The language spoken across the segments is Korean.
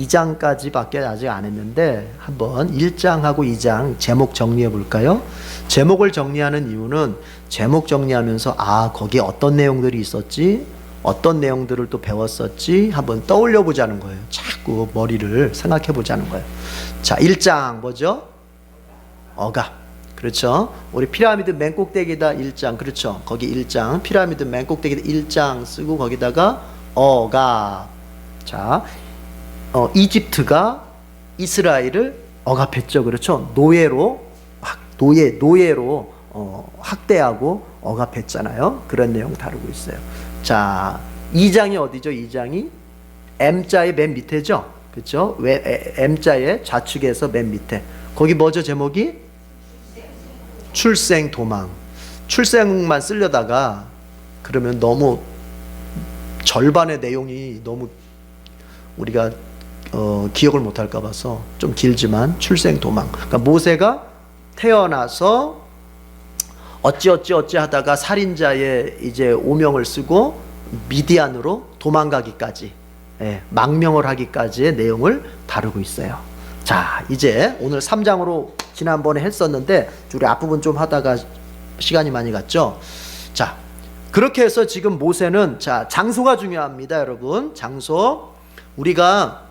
2장까지밖에 아직 안 했는데 한번 1장하고 2장 제목 정리해 볼까요? 제목을 정리하는 이유는 제목 정리하면서 거기에 어떤 내용들이 있었지? 어떤 내용들을 또 배웠었지? 한번 떠올려 보자는 거예요. 자꾸 머리를 생각해 보자는 거예요. 자, 1장 뭐죠? 억압. 그렇죠? 우리 피라미드 맨 꼭대기다 1장. 그렇죠? 거기 1장. 피라미드 맨 꼭대기다 1장 쓰고 거기다가 억압. 자, 이집트가 이스라엘을 억압했죠. 그렇죠? 노예로 학대하고 억압했잖아요. 그런 내용 다루고 있어요. 자, 2장이 어디죠? 2장이 M자의 맨 밑에죠. 그렇죠? 왜 M자의 좌측에서 맨 밑에. 거기 뭐죠? 제목이? 출생 도망. 출생만 쓰려다가 그러면 너무 절반의 내용이 너무 우리가 기억을 못할까 봐서 좀 길지만 출생 도망. 그러니까 모세가 태어나서 어찌 하다가 살인자의 이제 오명을 쓰고 미디안으로 도망가기까지, 망명을 하기까지의 내용을 다루고 있어요. 자, 이제 오늘 3장으로 지난번에 했었는데 우리 앞부분 좀 하다가 시간이 많이 갔죠. 자, 그렇게 해서 지금 모세는, 자, 장소가 중요합니다, 여러분. 장소. 우리가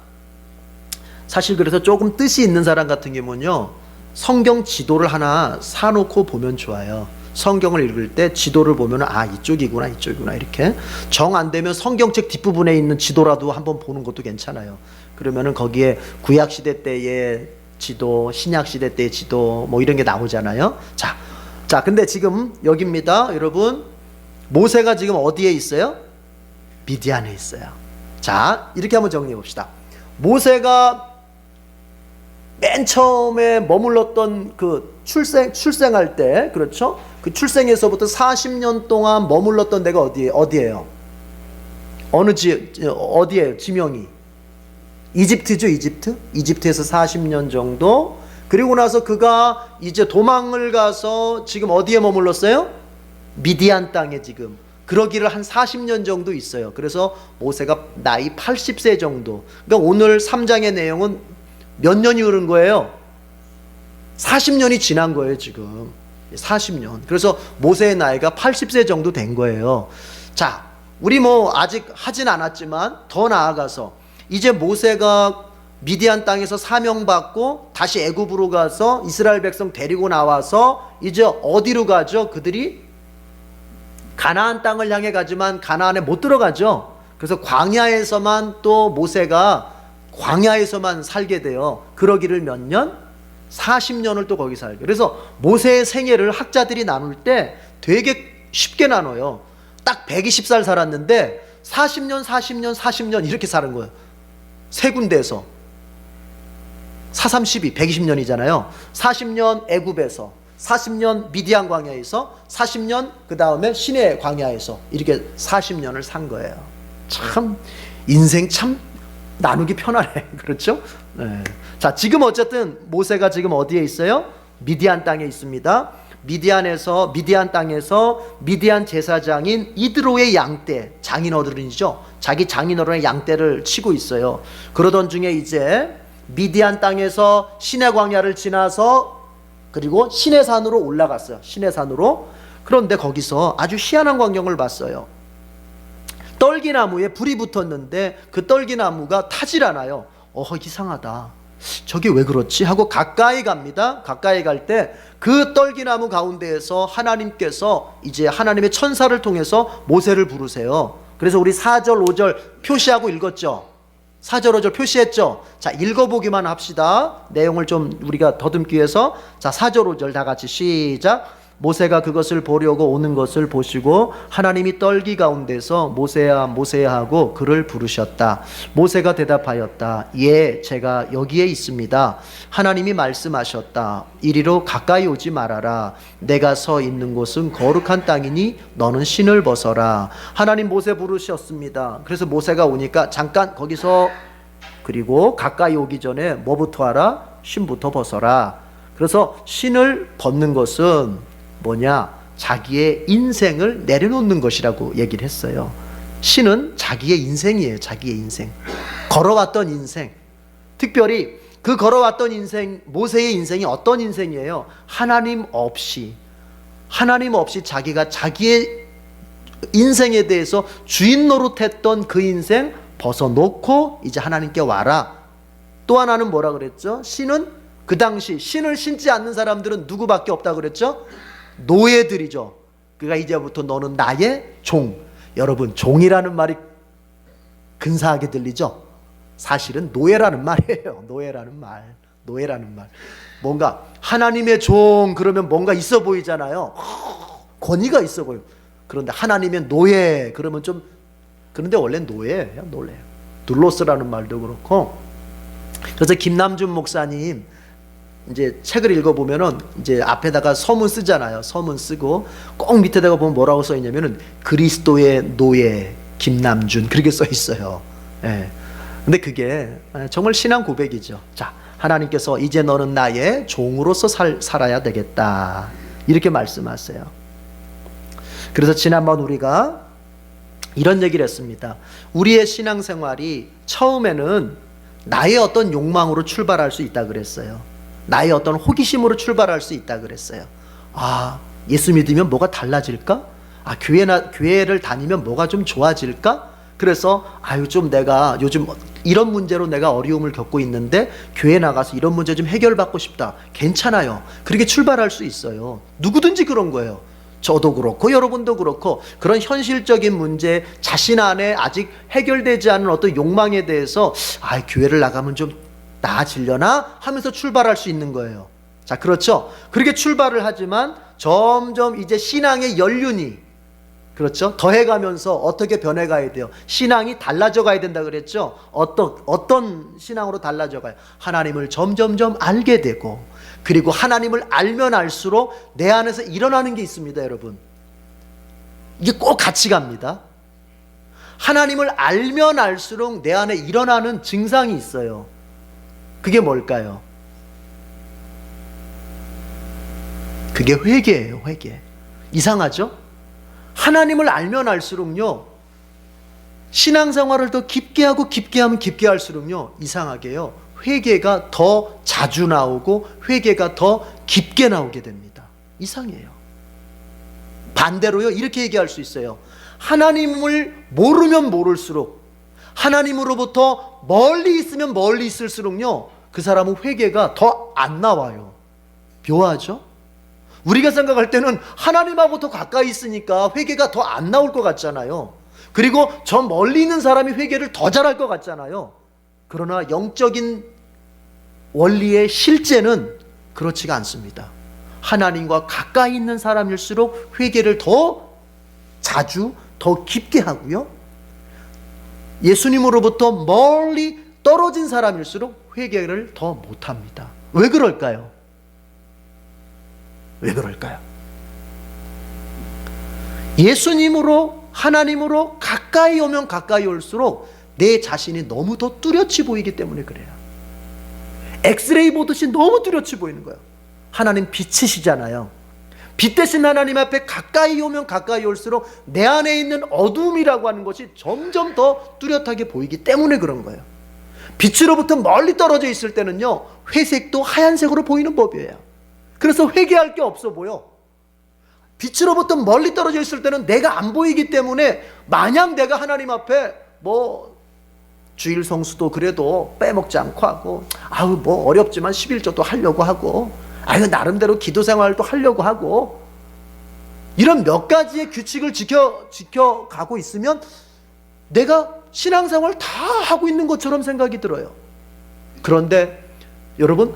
사실 그래서 조금 뜻이 있는 사람 같은 경우는요, 성경 지도를 하나 사놓고 보면 좋아요. 성경을 읽을 때 지도를 보면 이쪽이구나 이렇게. 정 안 되면 성경책 뒷부분에 있는 지도라도 한번 보는 것도 괜찮아요. 그러면은 거기에 구약시대 때의 지도, 신약시대 때의 지도 뭐 이런 게 나오잖아요. 자, 근데 지금 여기입니다, 여러분. 모세가 지금 어디에 있어요? 미디안에 있어요. 자, 이렇게 한번 정리해 봅시다. 모세가 맨 처음에 머물렀던 그 출생할 때, 그렇죠? 그 출생에서부터 40년 동안 머물렀던 데가 어디예요? 어디예요? 지명이? 이집트죠, 이집트? 이집트에서 40년 정도. 그리고 나서 그가 이제 도망을 가서 지금 어디에 머물렀어요? 미디안 땅에 지금. 그러기를 한 40년 정도 있어요. 그래서 모세가 나이 80세 정도. 그러니까 오늘 3장의 내용은 몇 년이 흐른 거예요? 40년이 지난 거예요, 지금. 40년. 그래서 모세의 나이가 80세 정도 된 거예요. 자, 우리 아직 하진 않았지만 더 나아가서 이제 모세가 미디안 땅에서 사명받고 다시 애굽으로 가서 이스라엘 백성 데리고 나와서 이제 어디로 가죠? 그들이 가나안 땅을 향해 가지만 가나안에 못 들어가죠. 그래서 광야에서만 또 모세가 광야에서만 살게 돼요. 그러기를 몇 년? 40년을 또 거기 살게. 그래서 모세의 생애를 학자들이 나눌 때 되게 쉽게 나눠요. 딱 120살 살았는데 40년 이렇게 사는 거예요. 세 군데에서. 432, 120년이잖아요. 40년 애굽에서, 40년 미디안 광야에서, 40년 그 다음에 시내 광야에서 이렇게 40년을 산 거예요. 참 인생 참 나누기 편하네. 그렇죠? 네. 자, 지금 어쨌든 모세가 지금 어디에 있어요? 미디안 땅에 있습니다. 미디안 땅에서 미디안 제사장인 이드로의 양떼, 장인어른이죠. 자기 장인어른의 양떼를 치고 있어요. 그러던 중에 이제 미디안 땅에서 시내 광야를 지나서 그리고 시내산으로 올라갔어요. 시내산으로. 그런데 거기서 아주 희한한 광경을 봤어요. 떨기나무에 불이 붙었는데 그 떨기나무가 타질 않아요. 이상하다. 저게 왜 그렇지? 하고 가까이 갑니다. 가까이 갈 때 그 떨기나무 가운데에서 하나님께서 이제 하나님의 천사를 통해서 모세를 부르세요. 그래서 우리 4절 5절 표시하고 읽었죠. 4절 5절 표시했죠. 자, 읽어보기만 합시다. 내용을 좀 우리가 더듬기 위해서. 자, 4절 5절 다 같이 시작. 모세가 그것을 보려고 오는 것을 보시고 하나님이 떨기 가운데서 모세야 모세야 하고 그를 부르셨다. 모세가 대답하였다. 예, 제가 여기에 있습니다. 하나님이 말씀하셨다. 이리로 가까이 오지 말아라. 내가 서 있는 곳은 거룩한 땅이니 너는 신을 벗어라. 하나님 모세 부르셨습니다. 그래서 모세가 오니까 잠깐 거기서, 그리고 가까이 오기 전에 뭐부터 하라? 신부터 벗어라. 그래서 신을 벗는 것은 뭐냐? 자기의 인생을 내려놓는 것이라고 얘기를 했어요. 신은 자기의 인생이에요. 자기의 인생. 걸어왔던 인생. 특별히 그 걸어왔던 인생, 모세의 인생이 어떤 인생이에요? 하나님 없이 자기가 자기의 인생에 대해서 주인 노릇했던 그 인생 벗어놓고 이제 하나님께 와라. 또 하나는 뭐라 그랬죠? 신은 그 당시 신을 신지 않는 사람들은 누구밖에 없다 그랬죠? 노예들이죠. 그러니까 이제부터 너는 나의 종. 여러분, 종이라는 말이 근사하게 들리죠? 사실은 노예라는 말이에요. 노예라는 말. 뭔가 하나님의 종 그러면 뭔가 있어 보이잖아요. 권위가 있어 보여. 그런데 하나님의 노예 그러면 좀, 그런데 원래 노예예요. 둘로스라는 말도 그렇고. 그래서 김남준 목사님 이제 책을 읽어보면은 이제 앞에다가 서문 쓰잖아요. 서문 쓰고 꼭 밑에다가 보면 뭐라고 써 있냐면은 그리스도의 노예 김남준 그렇게 써 있어요. 예. 근데 그게 정말 신앙 고백이죠. 자, 하나님께서 이제 너는 나의 종으로서 살아야 되겠다. 이렇게 말씀하세요. 그래서 지난번 우리가 이런 얘기를 했습니다. 우리의 신앙생활이 처음에는 나의 어떤 욕망으로 출발할 수 있다 그랬어요. 나의 어떤 호기심으로 출발할 수 있다 그랬어요. 아, 예수 믿으면 뭐가 달라질까? 아, 교회를 다니면 뭐가 좀 좋아질까? 그래서 좀 내가 요즘 이런 문제로 내가 어려움을 겪고 있는데 교회 나가서 이런 문제 좀 해결받고 싶다. 괜찮아요. 그렇게 출발할 수 있어요. 누구든지 그런 거예요. 저도 그렇고 여러분도 그렇고 그런 현실적인 문제, 자신 안에 아직 해결되지 않은 어떤 욕망에 대해서 교회를 나가면 좀 나아지려나 하면서 출발할 수 있는 거예요. 자, 그렇죠? 그렇게 출발을 하지만 점점 이제 신앙의 연륜이, 그렇죠? 더해가면서 어떻게 변해가야 돼요? 신앙이 달라져 가야 된다 그랬죠? 어떤 신앙으로 달라져 가요? 하나님을 점점점 알게 되고, 그리고 하나님을 알면 알수록 내 안에서 일어나는 게 있습니다, 여러분. 이게 꼭 같이 갑니다. 하나님을 알면 알수록 내 안에 일어나는 증상이 있어요. 그게 뭘까요? 그게 회개예요, 회개. 이상하죠? 하나님을 알면 알수록요, 신앙생활을 더 깊게 하고 깊게 하면 깊게 할수록요, 이상하게요, 회개가 더 자주 나오고 회개가 더 깊게 나오게 됩니다. 이상해요. 반대로요, 이렇게 얘기할 수 있어요. 하나님을 모르면 모를수록, 하나님으로부터 멀리 있으면 멀리 있을수록요, 그 사람은 회개가 더 안 나와요. 묘하죠? 우리가 생각할 때는 하나님하고 더 가까이 있으니까 회개가 더 안 나올 것 같잖아요. 그리고 저 멀리 있는 사람이 회개를 더 잘할 것 같잖아요. 그러나 영적인 원리의 실제는 그렇지가 않습니다. 하나님과 가까이 있는 사람일수록 회개를 더 자주, 더 깊게 하고요, 예수님으로부터 멀리 떨어진 사람일수록 회개를 더 못합니다. 왜 그럴까요? 왜 그럴까요? 예수님으로, 하나님으로 가까이 오면 가까이 올수록 내 자신이 너무 더 뚜렷이 보이기 때문에 그래요. 엑스레이 보듯이 너무 뚜렷이 보이는 거예요. 하나님 빛이시잖아요. 빛 대신 하나님 앞에 가까이 오면 가까이 올수록 내 안에 있는 어둠이라고 하는 것이 점점 더 뚜렷하게 보이기 때문에 그런 거예요. 빛으로부터 멀리 떨어져 있을 때는요, 회색도 하얀색으로 보이는 법이에요. 그래서 회개할 게 없어 보여. 빛으로부터 멀리 떨어져 있을 때는 내가 안 보이기 때문에, 마냥 내가 하나님 앞에 주일 성수도 그래도 빼먹지 않고 하고, 어렵지만 11조도 하려고 하고, 나름대로 기도 생활도 하려고 하고, 이런 몇 가지의 규칙을 지켜가고 있으면 내가 신앙생활 다 하고 있는 것처럼 생각이 들어요. 그런데 여러분,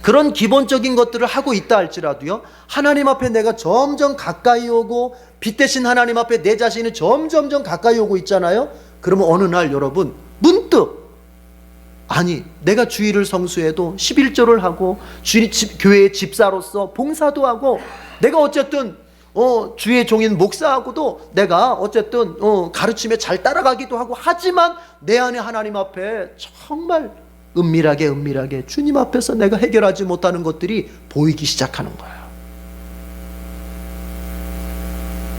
그런 기본적인 것들을 하고 있다 할지라도요, 하나님 앞에 내가 점점 가까이 오고 빛 대신 하나님 앞에 내 자신이 점점점 가까이 오고 있잖아요. 그러면 어느 날 여러분 문득, 내가 주일을 성수해도 11조를 하고 교회의 집사로서 봉사도 하고, 내가 어쨌든 주의 종인 목사하고도 내가 어쨌든 가르침에 잘 따라가기도 하고 하지만, 내 안에 하나님 앞에 정말 은밀하게 주님 앞에서 내가 해결하지 못하는 것들이 보이기 시작하는 거예요.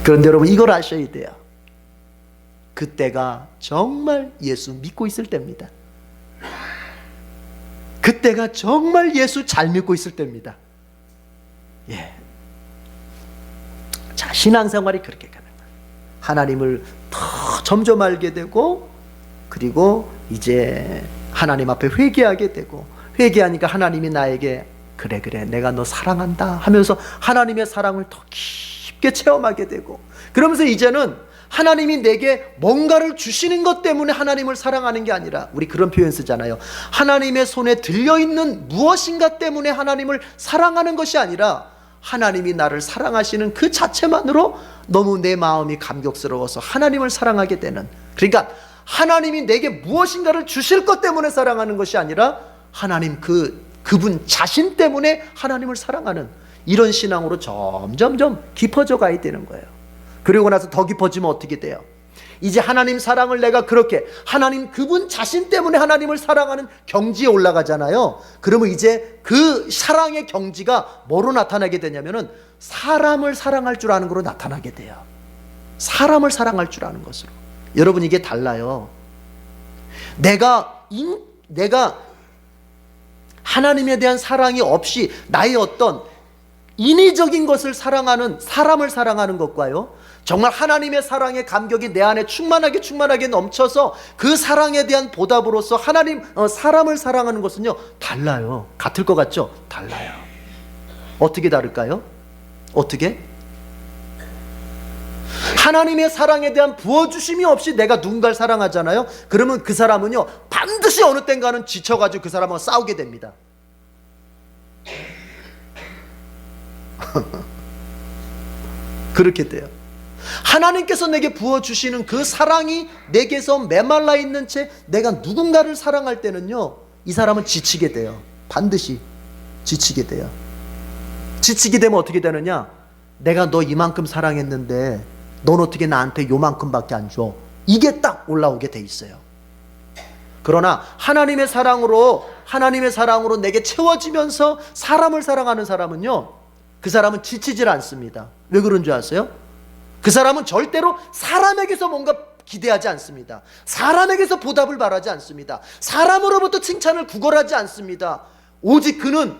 그런데 여러분, 이걸 아셔야 돼요. 그때가 정말 예수 믿고 있을 때입니다. 그때가 정말 예수 잘 믿고 있을 때입니다. 예. 자, 신앙생활이 그렇게 가는 거예요. 하나님을 더 점점 알게 되고, 그리고 이제 하나님 앞에 회개하게 되고, 회개하니까 하나님이 나에게 그래 내가 너 사랑한다 하면서 하나님의 사랑을 더 깊게 체험하게 되고, 그러면서 이제는 하나님이 내게 뭔가를 주시는 것 때문에 하나님을 사랑하는 게 아니라, 우리 그런 표현 쓰잖아요. 하나님의 손에 들려있는 무엇인가 때문에 하나님을 사랑하는 것이 아니라 하나님이 나를 사랑하시는 그 자체만으로 너무 내 마음이 감격스러워서 하나님을 사랑하게 되는, 그러니까 하나님이 내게 무엇인가를 주실 것 때문에 사랑하는 것이 아니라 하나님 그분 자신 때문에 하나님을 사랑하는 이런 신앙으로 점점점 깊어져 가야 되는 거예요. 그리고 나서 더 깊어지면 어떻게 돼요? 이제 하나님 사랑을 내가 그렇게 하나님 그분 자신 때문에 하나님을 사랑하는 경지에 올라가잖아요. 그러면 이제 그 사랑의 경지가 뭐로 나타나게 되냐면은 사람을 사랑할 줄 아는 거로 나타나게 돼요. 사람을 사랑할 줄 아는 것으로. 여러분, 이게 달라요. 내가 하나님에 대한 사랑이 없이 나의 어떤 인위적인 것을 사랑하는, 사람을 사랑하는 것과요, 정말 하나님의 사랑의 감격이 내 안에 충만하게 넘쳐서 그 사랑에 대한 보답으로서 사람을 사랑하는 것은요, 달라요. 같을 것 같죠? 달라요. 어떻게 다를까요? 어떻게? 하나님의 사랑에 대한 부어주심이 없이 내가 누군가를 사랑하잖아요. 그러면 그 사람은요, 반드시 어느 땐가는 지쳐가지고 그 사람하고 싸우게 됩니다. 그렇게 돼요. 하나님께서 내게 부어주시는 그 사랑이 내게서 메말라 있는 채 내가 누군가를 사랑할 때는요, 이 사람은 지치게 돼요. 반드시 지치게 돼요. 지치게 되면 어떻게 되느냐? 내가 너 이만큼 사랑했는데 넌 어떻게 나한테 요만큼밖에 안 줘? 이게 딱 올라오게 돼 있어요. 그러나 하나님의 사랑으로 내게 채워지면서 사람을 사랑하는 사람은요, 그 사람은 지치질 않습니다. 왜 그런 줄 아세요? 그 사람은 절대로 사람에게서 뭔가 기대하지 않습니다. 사람에게서 보답을 바라지 않습니다. 사람으로부터 칭찬을 구걸하지 않습니다. 오직 그는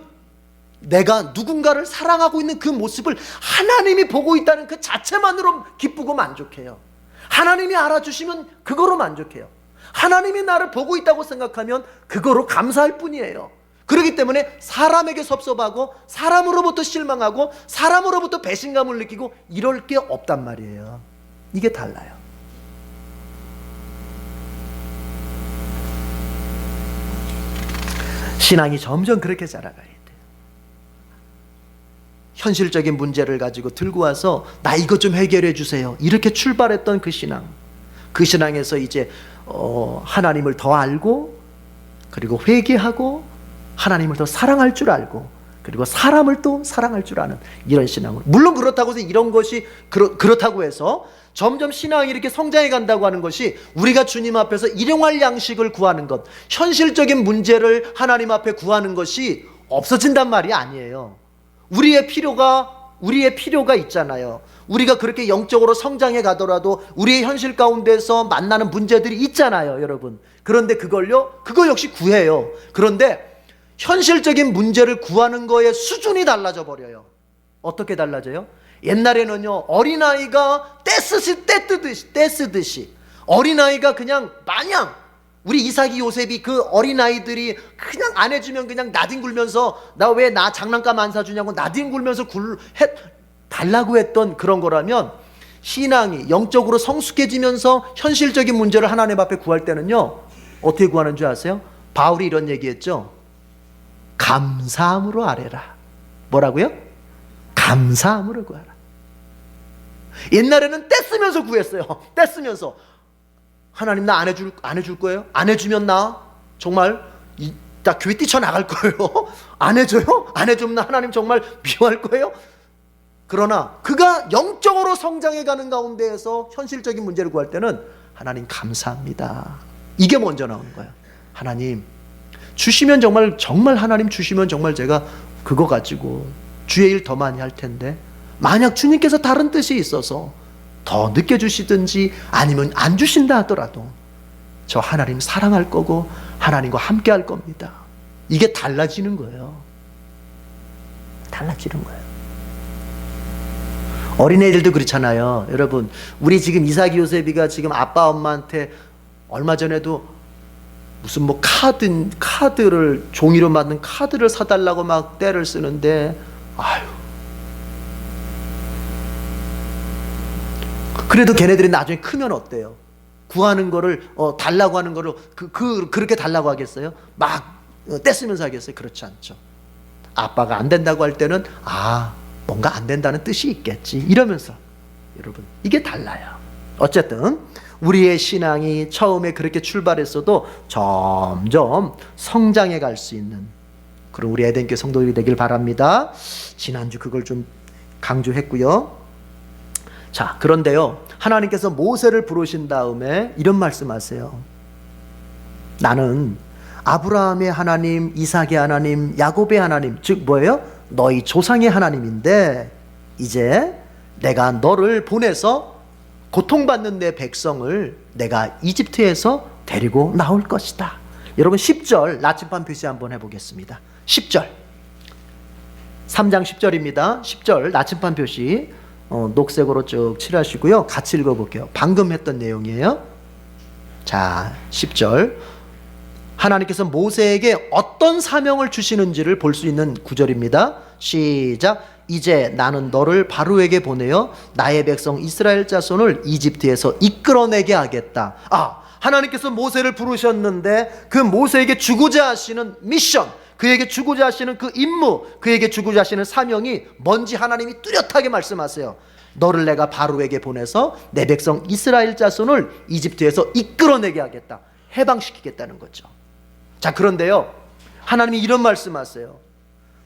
내가 누군가를 사랑하고 있는 그 모습을 하나님이 보고 있다는 그 자체만으로 기쁘고 만족해요. 하나님이 알아주시면 그거로 만족해요. 하나님이 나를 보고 있다고 생각하면 그거로 감사할 뿐이에요. 그렇기 때문에 사람에게 섭섭하고 사람으로부터 실망하고 사람으로부터 배신감을 느끼고 이럴 게 없단 말이에요. 이게 달라요. 신앙이 점점 그렇게 자라가야 돼요. 현실적인 문제를 가지고 들고 와서 나 이것 좀 해결해 주세요, 이렇게 출발했던 그 신앙에서 이제 하나님을 더 알고, 그리고 회개하고, 하나님을 더 사랑할 줄 알고, 그리고 사람을 또 사랑할 줄 아는 이런 신앙으로. 물론 그렇다고 해서 이런 것이 그렇다고 해서 점점 신앙이 이렇게 성장해 간다고 하는 것이 우리가 주님 앞에서 일용할 양식을 구하는 것, 현실적인 문제를 하나님 앞에 구하는 것이 없어진단 말이 아니에요. 우리의 필요가 있잖아요. 우리가 그렇게 영적으로 성장해 가더라도 우리의 현실 가운데서 만나는 문제들이 있잖아요, 여러분. 그런데 그거 역시 구해요. 그런데 현실적인 문제를 구하는 거의 수준이 달라져 버려요. 어떻게 달라져요? 옛날에는요, 어린아이가 떼쓰듯이 어린아이가 그냥 마냥, 우리 이삭이 요셉이 그 어린아이들이 그냥 안 해주면 그냥 나뒹굴면서 나 왜 장난감 안 사주냐고 나뒹굴면서 달라고 했던 그런 거라면, 신앙이 영적으로 성숙해지면서 현실적인 문제를 하나님 앞에 구할 때는요, 어떻게 구하는 줄 아세요? 바울이 이런 얘기했죠. 감사함으로 아뢰라. 뭐라고요? 감사함으로 구하라. 옛날에는 떼쓰면서 구했어요. 떼쓰면서. 하나님 나 안 해줄 거예요? 안 해주면 나 정말 나 교회 뛰쳐나갈 거예요. 안 해줘요? 안 해주면 나 하나님 정말 미워할 거예요? 그러나 그가 영적으로 성장해가는 가운데에서 현실적인 문제를 구할 때는 하나님 감사합니다, 이게 먼저 나오는 거예요. 하나님 주시면 정말 하나님 주시면 정말 제가 그거 가지고 주의 일 더 많이 할 텐데, 만약 주님께서 다른 뜻이 있어서 더 늦게 주시든지 아니면 안 주신다 하더라도 저 하나님 사랑할 거고 하나님과 함께 할 겁니다. 이게 달라지는 거예요. 달라지는 거예요. 어린애들도 그렇잖아요. 여러분, 우리 지금 이삭이 요셉이가 지금 아빠 엄마한테 얼마 전에도 무슨 뭐 카드를 종이로 만든 카드를 사달라고 막 떼를 쓰는데, 아유, 그래도 걔네들이 나중에 크면 어때요? 구하는 거를 달라고 하는 거를 그렇게 달라고 하겠어요? 막 떼쓰면서 하겠어요? 그렇지 않죠. 아빠가 안 된다고 할 때는 뭔가 안 된다는 뜻이 있겠지 이러면서, 여러분, 이게 달라요. 어쨌든 우리의 신앙이 처음에 그렇게 출발했어도 점점 성장해 갈 수 있는 그런 우리 에덴교회 성도들이 되길 바랍니다. 지난주 그걸 좀 강조했고요. 자, 그런데요, 하나님께서 모세를 부르신 다음에 이런 말씀하세요. 나는 아브라함의 하나님, 이삭의 하나님, 야곱의 하나님, 즉 뭐예요? 너희 조상의 하나님인데 이제 내가 너를 보내서 고통받는 내 백성을 내가 이집트에서 데리고 나올 것이다. 여러분 10절 나침반 표시 한번 해보겠습니다. 10절 3장 10절입니다. 10절 나침반 표시 녹색으로 쭉 칠하시고요. 같이 읽어볼게요. 방금 했던 내용이에요. 자, 10절 하나님께서 모세에게 어떤 사명을 주시는지를 볼 수 있는 구절입니다. 시작. 이제 나는 너를 바로에게 보내어 나의 백성 이스라엘 자손을 이집트에서 이끌어내게 하겠다. 하나님께서 모세를 부르셨는데 그 모세에게 주고자 하시는 미션, 그에게 주고자 하시는 그 임무, 그에게 주고자 하시는 사명이 뭔지 하나님이 뚜렷하게 말씀하세요. 너를 내가 바로에게 보내서 내 백성 이스라엘 자손을 이집트에서 이끌어내게 하겠다. 해방시키겠다는 거죠. 자, 그런데요, 하나님이 이런 말씀하세요.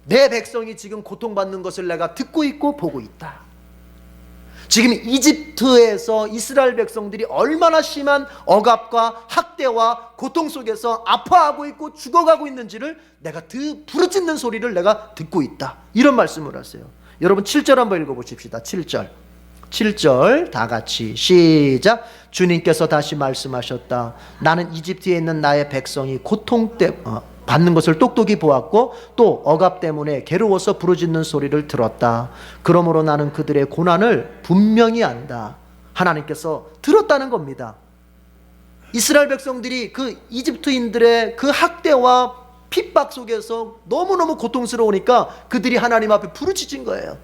내 백성이 지금 고통받는 것을 내가 듣고 있고 보고 있다. 지금 이집트에서 이스라엘 백성들이 얼마나 심한 억압과 학대와 고통 속에서 아파하고 있고 죽어가고 있는지를 내가 부르짖는 소리를 내가 듣고 있다. 이런 말씀을 하세요. 여러분 7절 한번 읽어보십시다. 7절 다 같이 시작. 주님께서 다시 말씀하셨다. 나는 이집트에 있는 나의 백성이 고통 받는 것을 똑똑히 보았고 또 억압 때문에 괴로워서 부르짖는 소리를 들었다. 그러므로 나는 그들의 고난을 분명히 안다. 하나님께서 들었다는 겁니다. 이스라엘 백성들이 그 이집트인들의 그 학대와 핍박 속에서 너무너무 고통스러우니까 그들이 하나님 앞에 부르짖은 거예요.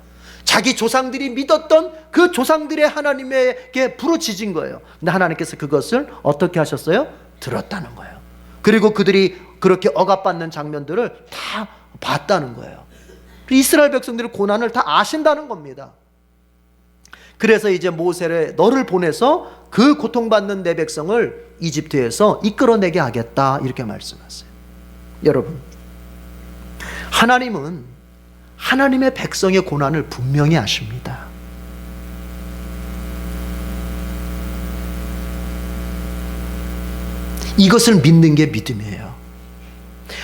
자기 조상들이 믿었던 그 조상들의 하나님에게 부르짖은 거예요. 근데 하나님께서 그것을 어떻게 하셨어요? 들었다는 거예요. 그리고 그들이 그렇게 억압받는 장면들을 다 봤다는 거예요. 이스라엘 백성들의 고난을 다 아신다는 겁니다. 그래서 이제 모세를 너를 보내서 그 고통받는 내 백성을 이집트에서 이끌어내게 하겠다 이렇게 말씀하세요. 여러분, 하나님은 하나님의 백성의 고난을 분명히 아십니다. 이것을 믿는 게 믿음이에요.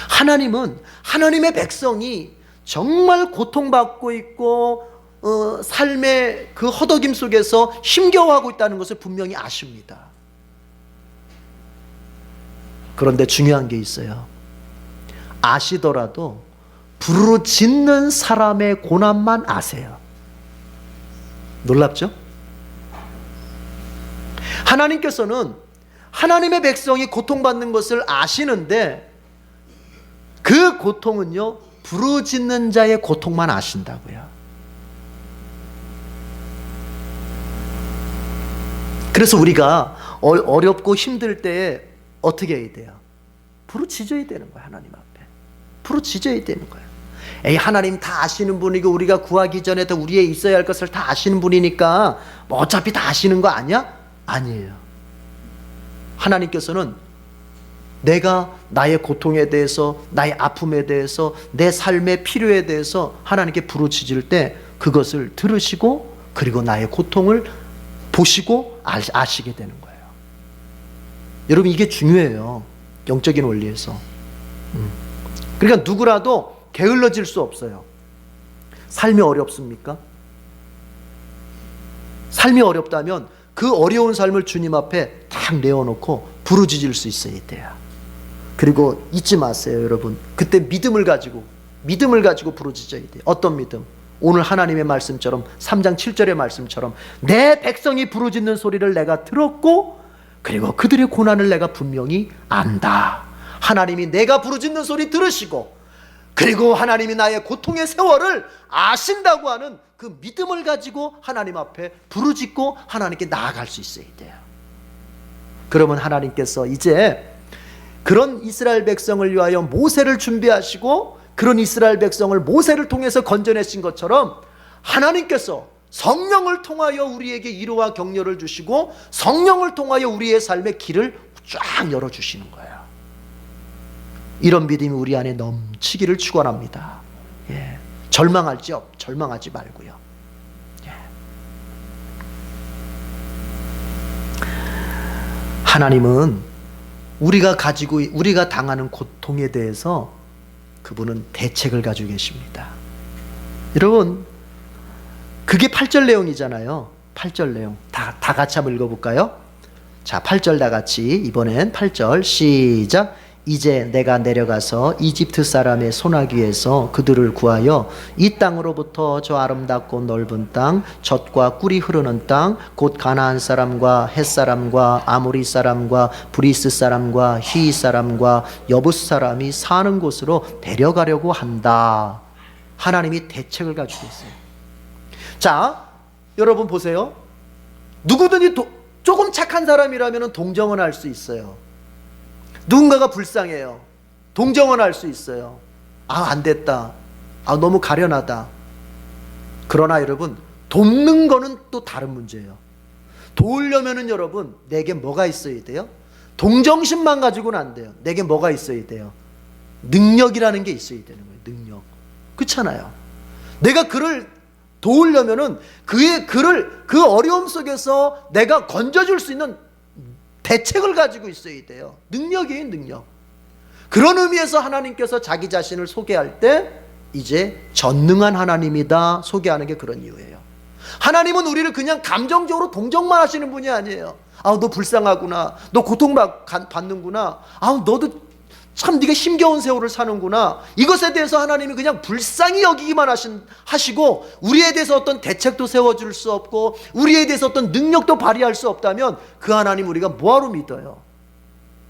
하나님은 하나님의 백성이 정말 고통받고 있고 삶의 그 허덕임 속에서 힘겨워하고 있다는 것을 분명히 아십니다. 그런데 중요한 게 있어요. 아시더라도 부르짖는 사람의 고난만 아세요. 놀랍죠? 하나님께서는 하나님의 백성이 고통받는 것을 아시는데 그 고통은요, 부르짖는 자의 고통만 아신다고요. 그래서 우리가 어렵고 힘들 때에 어떻게 해야 돼요? 부르짖어야 되는 거예요. 하나님 앞에 부르짖어야 되는 거예요. 에이, 하나님 다 아시는 분이고 우리가 구하기 전에 도 우리의 있어야 할 것을 다 아시는 분이니까 뭐 어차피 다 아시는 거 아니야? 아니에요. 하나님께서는 내가 나의 고통에 대해서, 나의 아픔에 대해서, 내 삶의 필요에 대해서 하나님께 부르짖을 때 그것을 들으시고 그리고 나의 고통을 보시고 아시게 되는 거예요. 여러분, 이게 중요해요. 영적인 원리에서. 그러니까 누구라도 게을러질 수 없어요. 삶이 어렵습니까? 삶이 어렵다면 그 어려운 삶을 주님 앞에 딱 내어놓고 부르짖을 수 있어야 돼요. 그리고 잊지 마세요, 여러분. 그때 믿음을 가지고 부르짖어야 돼요. 어떤 믿음? 오늘 하나님의 말씀처럼 3장 7절의 말씀처럼 내 백성이 부르짖는 소리를 내가 들었고 그리고 그들의 고난을 내가 분명히 안다. 하나님이 내가 부르짖는 소리 들으시고 그리고 하나님이 나의 고통의 세월을 아신다고 하는 그 믿음을 가지고 하나님 앞에 부르짖고 하나님께 나아갈 수 있어야 돼요. 그러면 하나님께서 이제 그런 이스라엘 백성을 위하여 모세를 준비하시고 그런 이스라엘 백성을 모세를 통해서 건져내신 것처럼 하나님께서 성령을 통하여 우리에게 위로와 격려를 주시고 성령을 통하여 우리의 삶의 길을 쫙 열어주시는 거예요. 이런 믿음이 우리 안에 넘치기를 축원합니다. 예. 절망하지 말고요. 예. 하나님은 우리가 당하는 고통에 대해서 그분은 대책을 가지고 계십니다. 여러분, 그게 8절 내용이잖아요. 8절 내용 다 같이 한번 읽어볼까요? 자, 8절 다 같이. 이번엔 8절 시작. 이제 내가 내려가서 이집트 사람의 손아귀에서 그들을 구하여 이 땅으로부터 저 아름답고 넓은 땅, 젖과 꿀이 흐르는 땅, 곧 가나안 사람과 헷 사람과 아모리 사람과 브리스 사람과 히 사람과 여부스 사람이 사는 곳으로 데려가려고 한다. 하나님이 대책을 가지고 있어요. 자, 여러분 보세요. 누구든지 조금 착한 사람이라면 동정은 할 수 있어요. 누군가가 불쌍해요. 동정은 할 수 있어요. 안 됐다. 너무 가련하다. 그러나 여러분, 돕는 거는 또 다른 문제예요. 도우려면은 여러분, 내게 뭐가 있어야 돼요? 동정심만 가지고는 안 돼요. 내게 뭐가 있어야 돼요? 능력이라는 게 있어야 되는 거예요. 능력. 그렇잖아요. 내가 그를 도우려면은 그 어려움 속에서 내가 건져줄 수 있는 대책을 가지고 있어야 돼요. 능력이에요, 능력. 그런 의미에서 하나님께서 자기 자신을 소개할 때 이제 전능한 하나님이다 소개하는 게 그런 이유예요. 하나님은 우리를 그냥 감정적으로 동정만 하시는 분이 아니에요. 너 불쌍하구나. 너 고통받는구나. 너도 참 네가 힘겨운 세월을 사는구나. 이것에 대해서 하나님이 그냥 불쌍히 여기기만 하시고 우리에 대해서 어떤 대책도 세워줄 수 없고 우리에 대해서 어떤 능력도 발휘할 수 없다면 그 하나님 우리가 뭐하러 믿어요?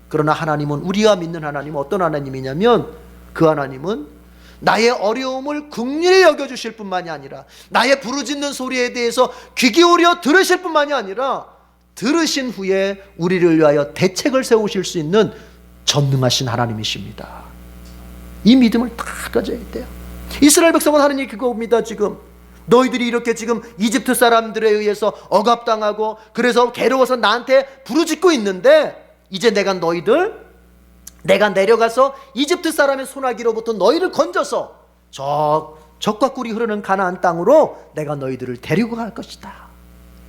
그러나 하나님은, 우리가 믿는 하나님은 어떤 하나님이냐면 그 하나님은 나의 어려움을 긍휼히 여겨주실 뿐만이 아니라 나의 부르짖는 소리에 대해서 귀 기울여 들으실 뿐만이 아니라 들으신 후에 우리를 위하여 대책을 세우실 수 있는 전능하신 하나님이십니다. 이 믿음을 다 가져야 돼요. 이스라엘 백성은 하나님이 그겁니다. 지금 너희들이 이렇게 지금 이집트 사람들에 의해서 억압당하고 그래서 괴로워서 나한테 부르짖고 있는데 이제 내가 내려가서 이집트 사람의 손아귀로부터 너희를 건져서 젖과 꿀이 흐르는 가나안 땅으로 내가 너희들을 데리고 갈 것이다.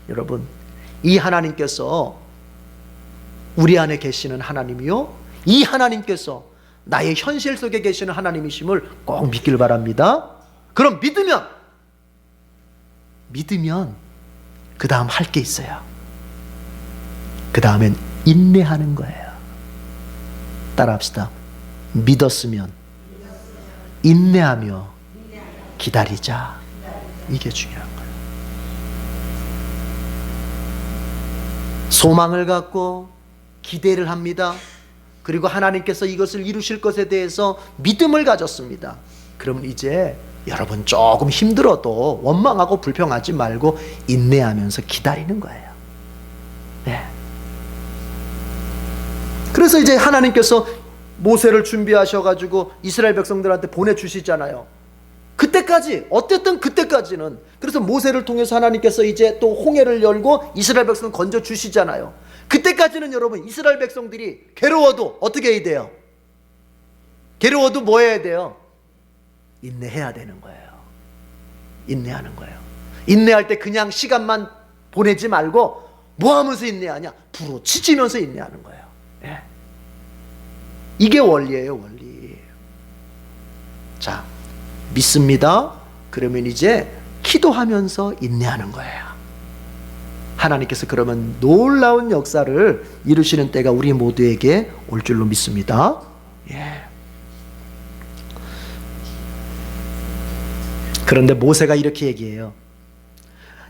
여러분, 이 하나님께서 우리 안에 계시는 하나님이요, 이 하나님께서 나의 현실 속에 계시는 하나님이심을 꼭 믿길 바랍니다. 그럼 믿으면 그 다음 할 게 있어요. 그 다음엔 인내하는 거예요. 따라합시다. 믿었으면 인내하며 기다리자. 이게 중요한 거예요. 소망을 갖고 기대를 합니다. 그리고 하나님께서 이것을 이루실 것에 대해서 믿음을 가졌습니다. 그럼 이제 여러분 조금 힘들어도 원망하고 불평하지 말고 인내하면서 기다리는 거예요. 네. 그래서 이제 하나님께서 모세를 준비하셔가지고 이스라엘 백성들한테 보내주시잖아요. 그때까지는 그래서 모세를 통해서 하나님께서 이제 또 홍해를 열고 이스라엘 백성을 건져주시잖아요. 그때까지는 여러분 이스라엘 백성들이 괴로워도 어떻게 해야 돼요? 괴로워도 뭐 해야 돼요? 인내해야 되는 거예요. 인내하는 거예요. 인내할 때 그냥 시간만 보내지 말고 뭐 하면서 인내하냐? 부르짖으면서 인내하는 거예요. 예. 이게 원리예요, 원리. 자, 믿습니다. 그러면 이제 기도하면서 인내하는 거예요. 하나님께서 그러면 놀라운 역사를 이루시는 때가 우리 모두에게 올 줄로 믿습니다. 그런데 모세가 이렇게 얘기해요.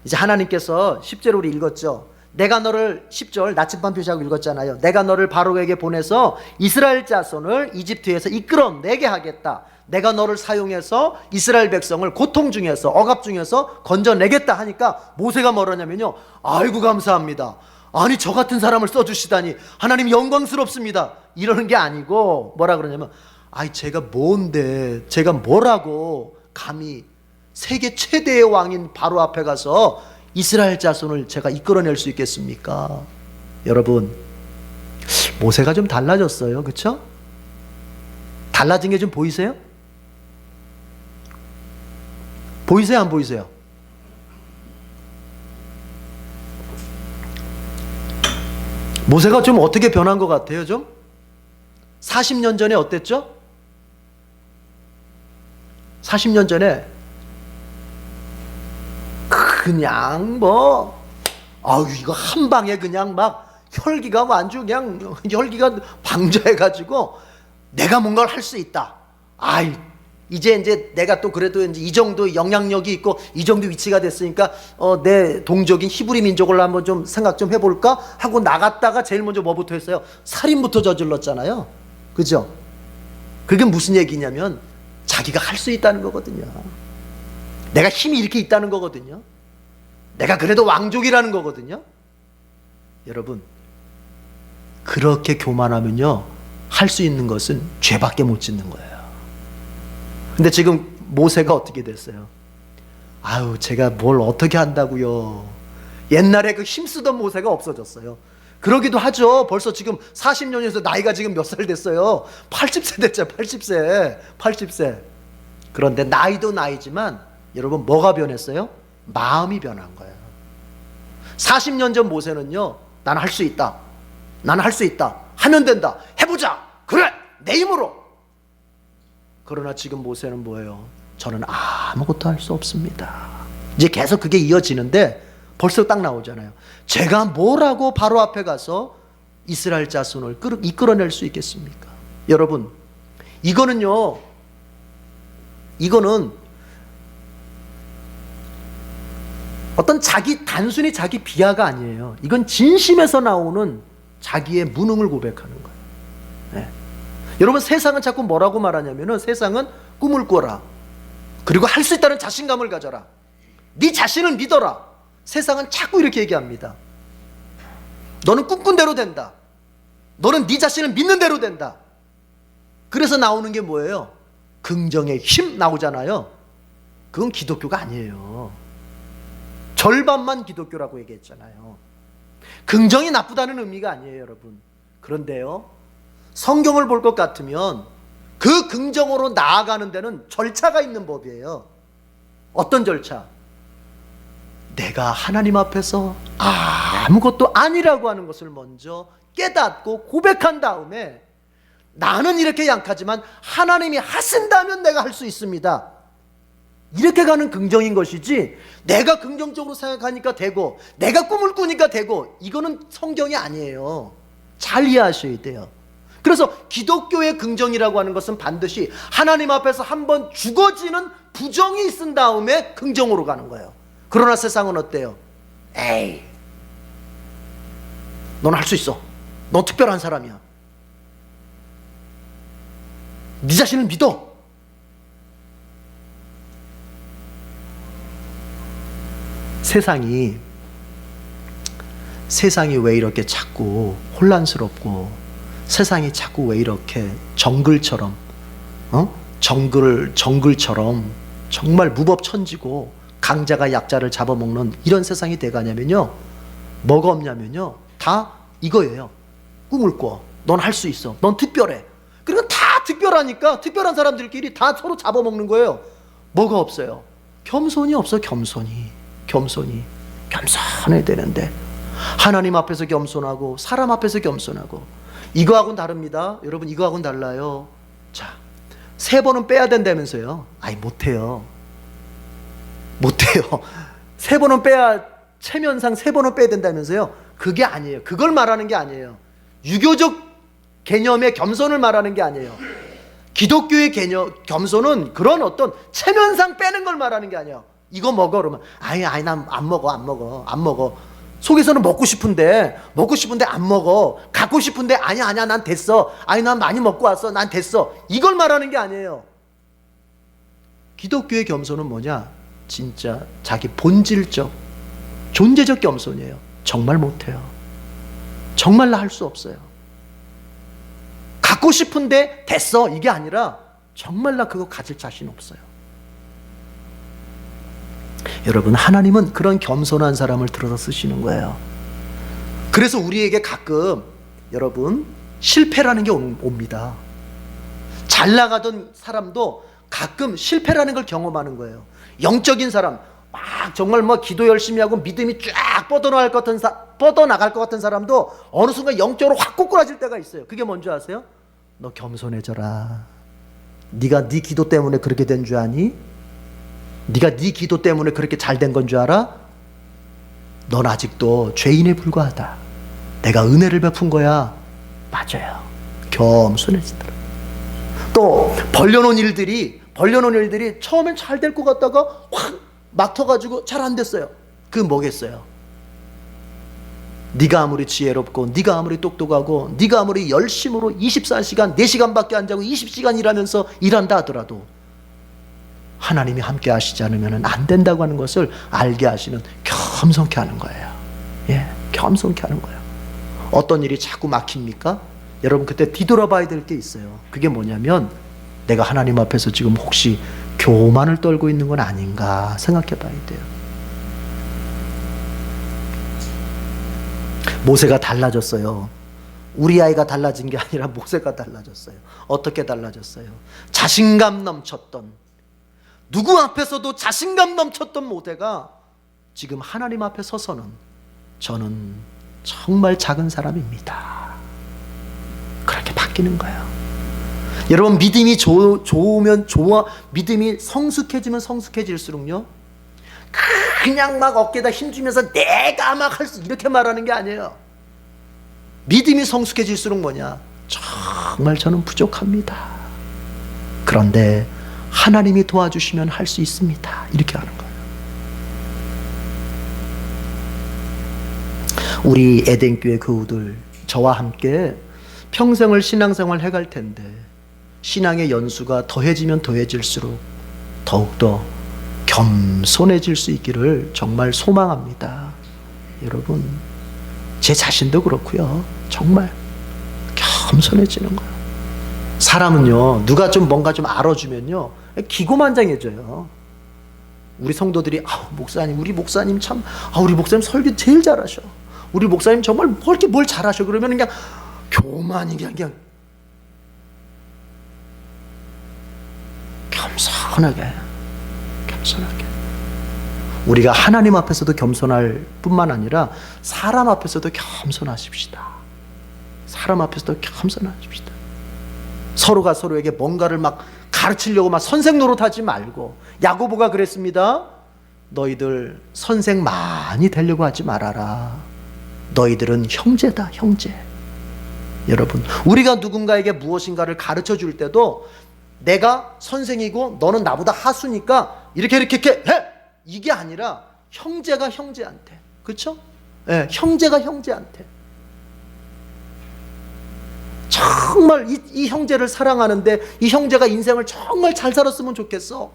이제 하나님께서 10절 우리 읽었죠. 내가 너를 10절 나침반 표시하고 읽었잖아요. 내가 너를 바로에게 보내서 이스라엘 자손을 이집트에서 이끌어내게 하겠다. 내가 너를 사용해서 이스라엘 백성을 고통 중에서 억압 중에서 건져내겠다 하니까 모세가 뭐라냐면요, 아이고 감사합니다. 아니 저 같은 사람을 써주시다니 하나님 영광스럽습니다. 이러는 게 아니고 뭐라 그러냐면, 아이 제가 뭔데, 제가 뭐라고 감히 세계 최대의 왕인 바로 앞에 가서 이스라엘 자손을 제가 이끌어낼 수 있겠습니까? 여러분, 모세가 좀 달라졌어요. 그렇죠? 달라진 게 좀 보이세요? 보이세요? 안 보이세요? 모세가 좀 어떻게 변한 것 같아요? 좀 40년 전에 어땠죠? 40년 전에 그냥 이거 한 방에 그냥 막 혈기가 아주 그냥 혈기가 방자해가지고 내가 뭔가를 할 수 있다. 이제 내가 또 그래도 이제 이 정도 영향력이 있고 이 정도 위치가 됐으니까 내 동족인 히브리 민족을 한번 좀 생각 좀 해볼까 하고 나갔다가 제일 먼저 뭐부터 했어요? 살인부터 저질렀잖아요. 그죠? 그게 무슨 얘기냐면 자기가 할 수 있다는 거거든요. 내가 힘이 이렇게 있다는 거거든요. 내가 그래도 왕족이라는 거거든요. 여러분, 그렇게 교만하면요, 할 수 있는 것은 죄밖에 못 짓는 거예요. 근데 지금 모세가 어떻게 됐어요? 제가 뭘 어떻게 한다고요. 옛날에 그 힘쓰던 모세가 없어졌어요. 그러기도 하죠. 벌써 지금 40년에서 나이가 지금 몇 살 됐어요? 80세 됐죠. 80세. 그런데 나이도 나이지만 여러분 뭐가 변했어요? 마음이 변한 거예요. 40년 전 모세는요, 나는 할 수 있다. 나는 할 수 있다. 하면 된다. 해보자. 그래, 내 힘으로. 그러나 지금 모세는 뭐예요? 저는 아무것도 할 수 없습니다. 이제 계속 그게 이어지는데 벌써 딱 나오잖아요. 제가 뭐라고 바로 앞에 가서 이스라엘 자손을 이끌어낼 수 있겠습니까? 여러분, 이거는 어떤 단순히 자기 비하가 아니에요. 이건 진심에서 나오는 자기의 무능을 고백하는 거예요. 네. 여러분, 세상은 자꾸 뭐라고 말하냐면은, 세상은 꿈을 꿔라. 그리고 할 수 있다는 자신감을 가져라. 네 자신을 믿어라. 세상은 자꾸 이렇게 얘기합니다. 너는 꿈꾼 대로 된다. 너는 네 자신을 믿는 대로 된다. 그래서 나오는 게 뭐예요? 긍정의 힘 나오잖아요. 그건 기독교가 아니에요. 절반만 기독교라고 얘기했잖아요. 긍정이 나쁘다는 의미가 아니에요, 여러분. 그런데요, 성경을 볼 것 같으면 그 긍정으로 나아가는 데는 절차가 있는 법이에요. 어떤 절차? 내가 하나님 앞에서 아무것도 아니라고 하는 것을 먼저 깨닫고 고백한 다음에, 나는 이렇게 약하지만 하나님이 하신다면 내가 할 수 있습니다. 이렇게 가는 긍정인 것이지, 내가 긍정적으로 생각하니까 되고 내가 꿈을 꾸니까 되고, 이거는 성경이 아니에요. 잘 이해하셔야 돼요. 그래서 기독교의 긍정이라고 하는 것은 반드시 하나님 앞에서 한번 죽어지는 부정이 있은 다음에 긍정으로 가는 거예요. 그러나 세상은 어때요? 에이, 넌 할 수 있어. 넌 특별한 사람이야. 네 자신을 믿어. 세상이 왜 이렇게 자꾸 혼란스럽고, 세상이 자꾸 왜 이렇게 정글처럼 정말 무법천지고 강자가 약자를 잡아먹는 이런 세상이 돼가냐면요, 뭐가 없냐면요, 다 이거예요. 꿈을 꿔. 넌 할 수 있어. 넌 특별해. 그리고 다 특별하니까 특별한 사람들끼리 다 서로 잡아먹는 거예요. 뭐가 없어요? 겸손이 없어. 겸손해야 되는데, 하나님 앞에서 겸손하고 사람 앞에서 겸손하고, 이거하고는 다릅니다. 여러분, 이거하고는 달라요. 자, 3번은 빼야 된다면서요. 못해요. 3번은 빼야, 체면상 3번은 빼야 된다면서요. 그게 아니에요. 그걸 말하는 게 아니에요. 유교적 개념의 겸손을 말하는 게 아니에요. 기독교의 개념, 겸손은 그런 어떤 체면상 빼는 걸 말하는 게 아니야. 이거 먹어 그러면 아니 난 안 먹어. 속에서는 먹고 싶은데 안 먹어. 갖고 싶은데 아니야 난 됐어. 아니 난 많이 먹고 왔어. 난 됐어. 이걸 말하는 게 아니에요. 기독교의 겸손은 뭐냐? 진짜 자기 본질적 존재적 겸손이에요. 정말 못해요. 정말 나 할 수 없어요. 갖고 싶은데 됐어. 이게 아니라 정말 나 그거 가질 자신 없어요. 여러분, 하나님은 그런 겸손한 사람을 들어서 쓰시는 거예요. 그래서 우리에게 가끔 여러분 실패라는 게 옵니다. 잘 나가던 사람도 가끔 실패라는 걸 경험하는 거예요. 영적인 사람, 막 정말 뭐 기도 열심히 하고 믿음이 쫙 뻗어나갈 것 같은 사람도 어느 순간 영적으로 확 꼬꾸라질 때가 있어요. 그게 뭔지 아세요? 너 겸손해져라. 네가 네 기도 때문에 그렇게 된 줄 아니? 네가 네 기도 때문에 그렇게 잘 된 건 줄 알아? 넌 아직도 죄인에 불과하다. 내가 은혜를 베푼 거야. 맞아요. 겸손해지더라. 또 벌려놓은 일들이 처음엔 잘 될 것 같다가 확 막혀가지고 잘 안 됐어요. 그 뭐겠어요? 네가 아무리 지혜롭고 네가 아무리 똑똑하고 네가 아무리 열심으로 24시간 4시간밖에 안 자고 20시간 일하면서 일한다 하더라도 하나님이 함께 하시지 않으면 안 된다고 하는 것을 알게 하시는 겸손케 하는 거예요. 예, 겸손케 하는 거예요. 어떤 일이 자꾸 막힙니까? 여러분, 그때 뒤돌아봐야 될 게 있어요. 그게 뭐냐면 내가 하나님 앞에서 지금 혹시 교만을 떨고 있는 건 아닌가 생각해 봐야 돼요. 모세가 달라졌어요. 우리 아이가 달라진 게 아니라 모세가 달라졌어요. 어떻게 달라졌어요? 자신감 넘쳤던, 누구 앞에서도 자신감 넘쳤던 모세가 지금 하나님 앞에 서서는 저는 정말 작은 사람입니다. 그렇게 바뀌는 거예요. 여러분, 믿음이 좋으면 믿음이 성숙해지면 성숙해질수록요, 그냥 막 어깨에다 힘주면서 내가 막 할 수 이렇게 말하는 게 아니에요. 믿음이 성숙해질수록 뭐냐? 정말 저는 부족합니다. 그런데 하나님이 도와주시면 할 수 있습니다. 이렇게 하는 거예요. 우리 에덴교회 교우들, 저와 함께 평생을 신앙생활 해갈 텐데 신앙의 연수가 더해지면 더해질수록 더욱더 겸손해질 수 있기를 정말 소망합니다. 여러분, 제 자신도 그렇고요. 정말 겸손해지는 거예요. 사람은요, 누가 좀 뭔가 좀 알아주면요, 기고만장해져요. 우리 성도들이 목사님, 우리 목사님 참, 우리 목사님 설교 제일 잘하셔. 우리 목사님 정말 뭘 잘하셔. 그러면 그냥 교만이 그냥 겸손하게. 우리가 하나님 앞에서도 겸손할 뿐만 아니라 사람 앞에서도 겸손하십시다. 사람 앞에서도 겸손하십시다. 서로가 서로에게 뭔가를 막 가르치려고 막 선생 노릇하지 말고, 야고보가 그랬습니다. 너희들 선생 많이 되려고 하지 말아라. 너희들은 형제다, 형제. 여러분, 우리가 누군가에게 무엇인가를 가르쳐 줄 때도 내가 선생이고 너는 나보다 하수니까 이렇게 해! 이게 아니라 형제가 형제한테, 그렇죠? 네, 형제가 형제한테 정말 이 형제를 사랑하는데 이 형제가 인생을 정말 잘 살았으면 좋겠어.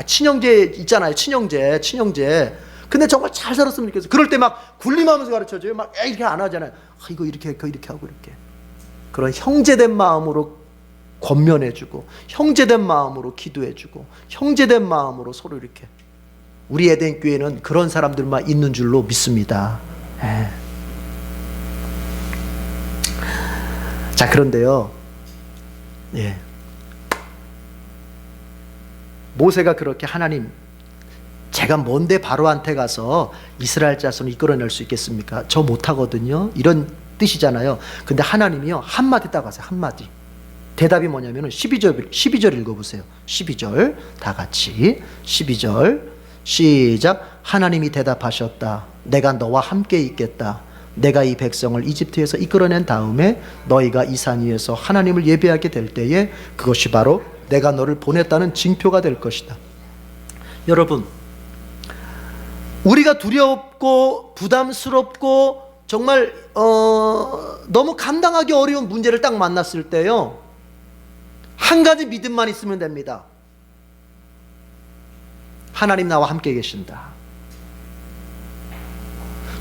친형제 있잖아요. 친형제. 근데 정말 잘 살았으면 좋겠어. 그럴 때 막 군림하면서 가르쳐줘요. 막 이렇게 안 하잖아요. 이거 이렇게 하고 이렇게. 그런 형제된 마음으로 권면해주고, 형제된 마음으로 기도해주고, 형제된 마음으로 서로 이렇게. 우리 에덴 교회는 그런 사람들만 있는 줄로 믿습니다. 자, 그런데요, 모세가 그렇게 하나님, 제가 뭔데 바로한테 가서 이스라엘 자손을 이끌어낼 수 있겠습니까? 저 못하거든요. 이런 뜻이잖아요. 근데 하나님이요, 한마디 딱 하세요. 한마디. 대답이 뭐냐면 12절 읽어보세요. 12절 다 같이. 12절 시작. 하나님이 대답하셨다. 내가 너와 함께 있겠다. 내가 이 백성을 이집트에서 이끌어낸 다음에 너희가 이 산 위에서 하나님을 예배하게 될 때에 그것이 바로 내가 너를 보냈다는 징표가 될 것이다. 여러분, 우리가 두렵고 부담스럽고 정말 너무 감당하기 어려운 문제를 딱 만났을 때요, 한 가지 믿음만 있으면 됩니다. 하나님 나와 함께 계신다.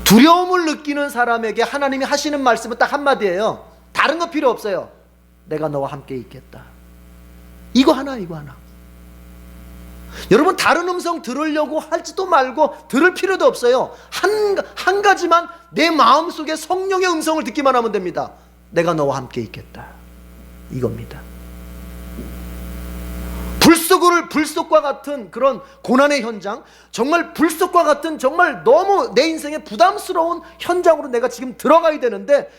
두려움을 느끼는 사람에게 하나님이 하시는 말씀은 딱 한마디예요. 다른 거 필요 없어요. 내가 너와 함께 있겠다. 이거 하나. 여러분, 다른 음성 들으려고 할지도 말고 들을 필요도 없어요. 한 가지만 내 마음속에 성령의 음성을 듣기만 하면 됩니다. 내가 너와 함께 있겠다. 이겁니다. 불속과 같은 그런 고난의 현장, 정말 불속과 같은 정말 너무 내 인생에 부담스러운 현장으로 내가 지금 들어가야 되는데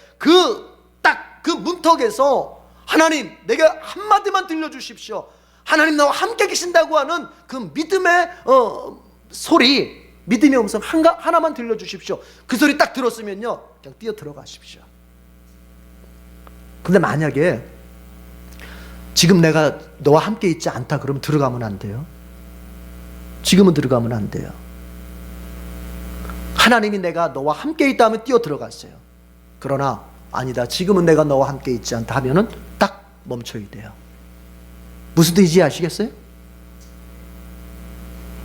딱 그 문턱에서 하나님, 내게 한마디만 들려주십시오. 하나님 나와 함께 계신다고 하는 그 믿음의 소리, 믿음의 음성 하나만 들려주십시오. 그 소리 딱 들었으면요, 그냥 뛰어 들어가십시오. 근데 만약에 지금 내가 너와 함께 있지 않다 그러면 들어가면 안 돼요. 지금은 들어가면 안 돼요. 하나님이 내가 너와 함께 있다 하면 뛰어 들어갔어요. 그러나 아니다, 지금은 내가 너와 함께 있지 않다 하면은 딱 멈춰야 돼요. 무슨 뜻인지 아시겠어요?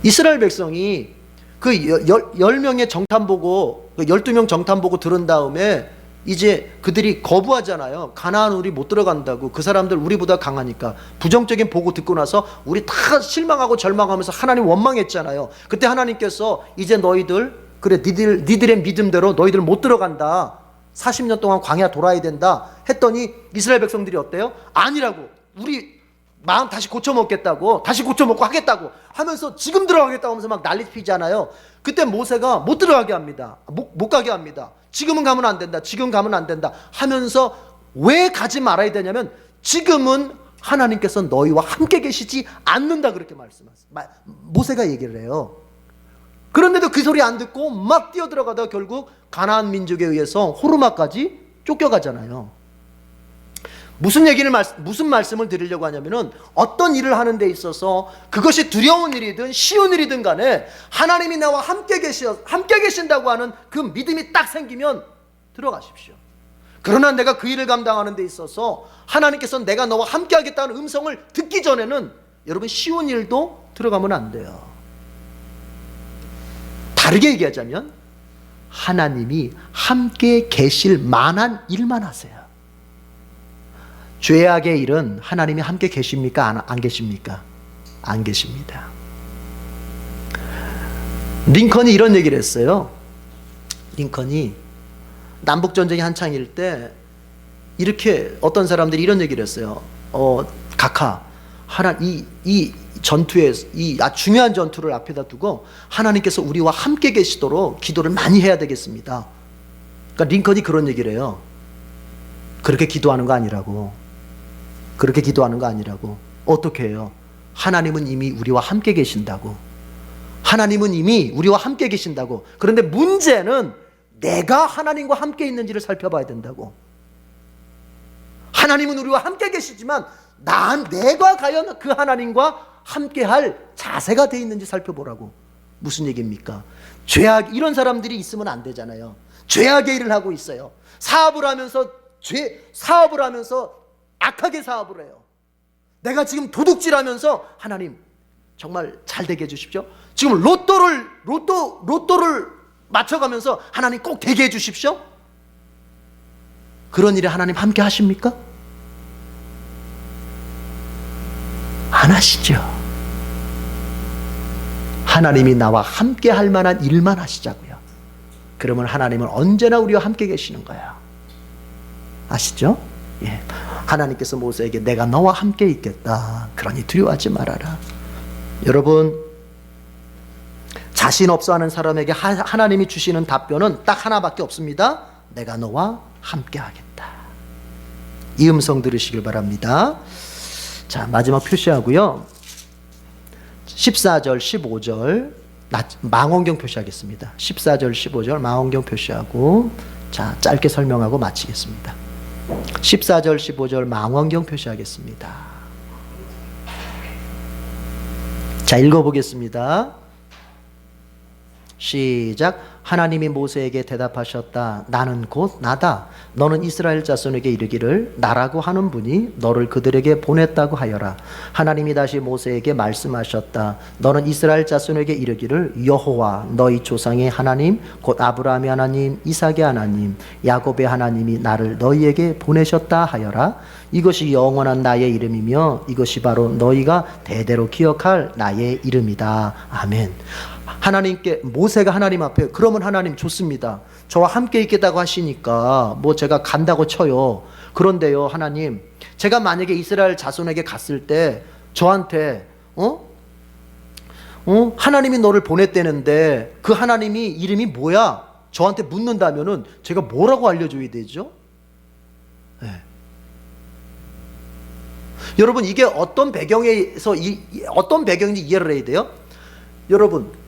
이스라엘 백성이 그 10명의 정탐 보고, 12명 정탐 보고 들은 다음에 이제 그들이 거부하잖아요. 가나안 우리 못 들어간다고. 그 사람들 우리보다 강하니까. 부정적인 보고 듣고 나서 우리 다 실망하고 절망하면서 하나님 원망했잖아요. 그때 하나님께서 이제 너희들, 그래, 니들의 믿음대로 너희들 못 들어간다. 40년 동안 광야 돌아야 된다 했더니 이스라엘 백성들이 어때요? 아니라고. 우리 마음 다시 고쳐먹겠다고, 다시 고쳐먹고 하겠다고 하면서 지금 들어가겠다고 하면서 막 난리 피잖아요. 그때 모세가 못 들어가게 합니다. 못 가게 합니다. 지금은 가면 안 된다, 지금 가면 안 된다 하면서 왜 가지 말아야 되냐면, 지금은 하나님께서 너희와 함께 계시지 않는다, 그렇게 모세가 얘기를 해요. 그런데도 그 소리 안 듣고 막 뛰어들어가다가 결국 가나안 민족에 의해서 호르마까지 쫓겨가잖아요. 무슨 말씀을 드리려고 하냐면은, 어떤 일을 하는 데 있어서 그것이 두려운 일이든 쉬운 일이든 간에 하나님이 나와 함께 계신다고 하는 그 믿음이 딱 생기면 들어가십시오. 그러나 내가 그 일을 감당하는 데 있어서 하나님께서 내가 너와 함께 하겠다는 음성을 듣기 전에는 여러분, 쉬운 일도 들어가면 안 돼요. 다르게 얘기하자면 하나님이 함께 계실 만한 일만 하세요. 죄악의 일은 하나님이 함께 계십니까? 안 계십니까? 안 계십니다. 링컨이 이런 얘기를 했어요. 링컨이 남북전쟁이 한창일 때 이렇게 어떤 사람들이 이런 얘기를 했어요. 각하, 이 전투에, 이 중요한 전투를 앞에다 두고 하나님께서 우리와 함께 계시도록 기도를 많이 해야 되겠습니다. 그러니까 링컨이 그런 얘기를 해요. 그렇게 기도하는 거 아니라고. 그렇게 기도하는 거 아니라고. 어떻게 해요? 하나님은 이미 우리와 함께 계신다고. 하나님은 이미 우리와 함께 계신다고. 그런데 문제는 내가 하나님과 함께 있는지를 살펴봐야 된다고. 하나님은 우리와 함께 계시지만 내가 과연 그 하나님과 함께할 자세가 돼 있는지 살펴보라고. 무슨 얘기입니까? 이런 사람들이 있으면 안 되잖아요. 죄악의 일을 하고 있어요. 사업을 하면서 악하게 사업을 해요. 내가 지금 도둑질하면서 하나님 정말 잘 되게 해주십시오. 지금 로또를 맞춰가면서 하나님 꼭 되게 해주십시오. 그런 일에 하나님 함께 하십니까? 안 하시죠. 하나님이 나와 함께 할 만한 일만 하시자고요. 그러면 하나님은 언제나 우리와 함께 계시는 거예요. 아시죠? 예. 하나님께서 모세에게 내가 너와 함께 있겠다. 그러니 두려워하지 말아라. 여러분, 자신 없어 하는 사람에게 하나님이 주시는 답변은 딱 하나밖에 없습니다. 내가 너와 함께 하겠다. 이 음성 들으시길 바랍니다. 자, 마지막 표시하고요. 14절, 15절 망원경 표시하겠습니다. 14절, 15절 망원경 표시하고 자, 짧게 설명하고 마치겠습니다. 14절 15절 망원경 표시하겠습니다. 자, 읽어보겠습니다. 시작. 하나님이 모세에게 대답하셨다. 나는 곧 나다. 너는 이스라엘 자손에게 이르기를 나라고 하는 분이 너를 그들에게 보냈다고 하여라. 하나님이 다시 모세에게 말씀하셨다. 너는 이스라엘 자손에게 이르기를 여호와 너희 조상의 하나님 곧 아브라함의 하나님 이삭의 하나님 야곱의 하나님이 나를 너희에게 보내셨다 하여라. 이것이 영원한 나의 이름이며 이것이 바로 너희가 대대로 기억할 나의 이름이다. 아멘. 하나님께, 모세가 하나님 앞에, 그러면 하나님 좋습니다. 저와 함께 있겠다고 하시니까 뭐 제가 간다고 쳐요. 그런데요, 하나님, 제가 만약에 이스라엘 자손에게 갔을 때 저한테 하나님이 너를 보냈다는데 그 하나님이 이름이 뭐야? 저한테 묻는다면은 제가 뭐라고 알려줘야 되죠? 네. 여러분, 이게 어떤 배경에서 어떤 배경인지 이해를 해야 돼요. 여러분,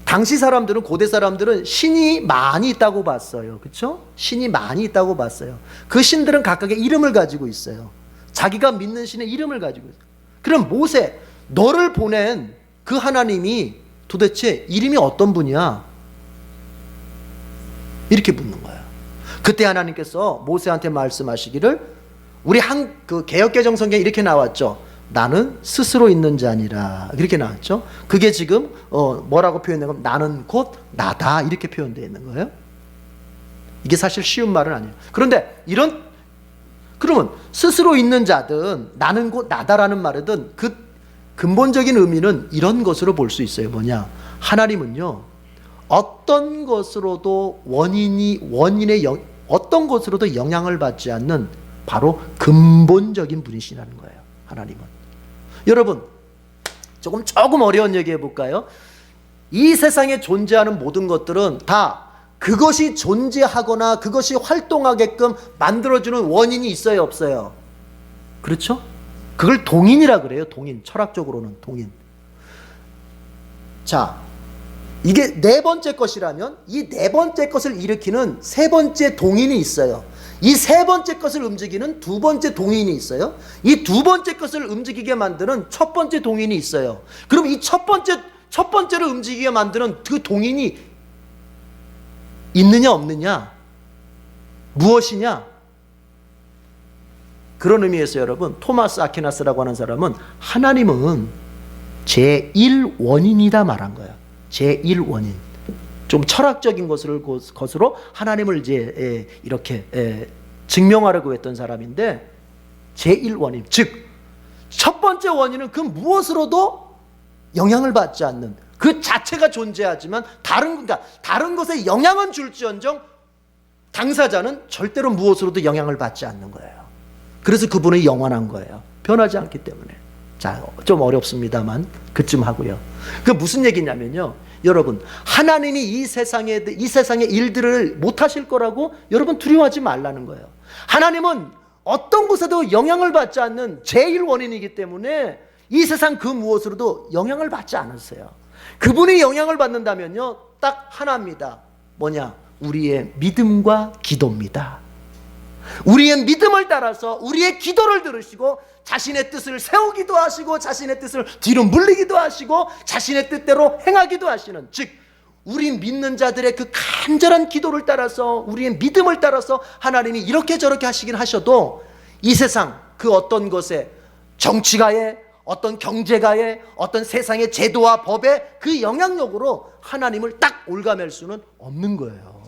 당시 사람들은, 고대 사람들은 신이 많이 있다고 봤어요. 그렇죠? 신이 많이 있다고 봤어요. 그 신들은 각각의 이름을 가지고 있어요. 자기가 믿는 신의 이름을 가지고 있어요. 그럼 모세, 너를 보낸 그 하나님이 도대체 이름이 어떤 분이야? 이렇게 묻는 거예요. 그때 하나님께서 모세한테 말씀하시기를, 우리 그 개역개정 성경에 이렇게 나왔죠. 나는 스스로 있는 자니라. 그렇게 나왔죠. 그게 지금 뭐라고 표현되면 나는 곧 나다 이렇게 표현되어 있는 거예요. 이게 사실 쉬운 말은 아니에요. 그런데 그러면 스스로 있는 자든 나는 곧 나다라는 말이든 그 근본적인 의미는 이런 것으로 볼 수 있어요. 뭐냐? 하나님은요, 어떤 것으로도 어떤 것으로도 영향을 받지 않는 바로 근본적인 분이시라는 거예요. 하나님은. 여러분, 조금 어려운 얘기 해볼까요? 이 세상에 존재하는 모든 것들은 다 그것이 존재하거나 그것이 활동하게끔 만들어주는 원인이 있어요, 없어요? 그렇죠? 그걸 동인이라 그래요. 동인. 철학적으로는 동인. 자, 이게 네 번째 것이라면 이 네 번째 것을 일으키는 세 번째 동인이 있어요. 이 세 번째 것을 움직이는 두 번째 동인이 있어요. 이 두 번째 것을 움직이게 만드는 첫 번째 동인이 있어요. 그럼 이 첫 번째를 움직이게 만드는 그 동인이 있느냐 없느냐? 무엇이냐? 그런 의미에서 여러분, 토마스 아퀴나스라고 하는 사람은 하나님은 제1원인이다 말한 거예요. 제1원인. 좀 철학적인 것으로 하나님을 이제 이렇게 증명하려고 했던 사람인데, 제1원인, 즉 첫 번째 원인은 그 무엇으로도 영향을 받지 않는, 그 자체가 존재하지만 다른 것에 영향은 줄지언정 당사자는 절대로 무엇으로도 영향을 받지 않는 거예요. 그래서 그분은 영원한 거예요. 변하지 않기 때문에. 자, 좀 어렵습니다만 그쯤 하고요. 그 무슨 얘기냐면요, 여러분, 하나님이 이 세상의 일들을 못하실 거라고 여러분 두려워하지 말라는 거예요. 하나님은 어떤 곳에도 영향을 받지 않는 제1원인이기 때문에 이 세상 그 무엇으로도 영향을 받지 않으세요. 그분이 영향을 받는다면요, 딱 하나입니다. 뭐냐? 우리의 믿음과 기도입니다. 우리의 믿음을 따라서 우리의 기도를 들으시고 자신의 뜻을 세우기도 하시고 자신의 뜻을 뒤로 물리기도 하시고 자신의 뜻대로 행하기도 하시는, 즉 우리 믿는 자들의 그 간절한 기도를 따라서 우리의 믿음을 따라서 하나님이 이렇게 저렇게 하시긴 하셔도 이 세상 그 어떤 것에, 정치가에, 어떤 경제가에, 어떤 세상의 제도와 법의 그 영향력으로 하나님을 딱 올가맬 수는 없는 거예요.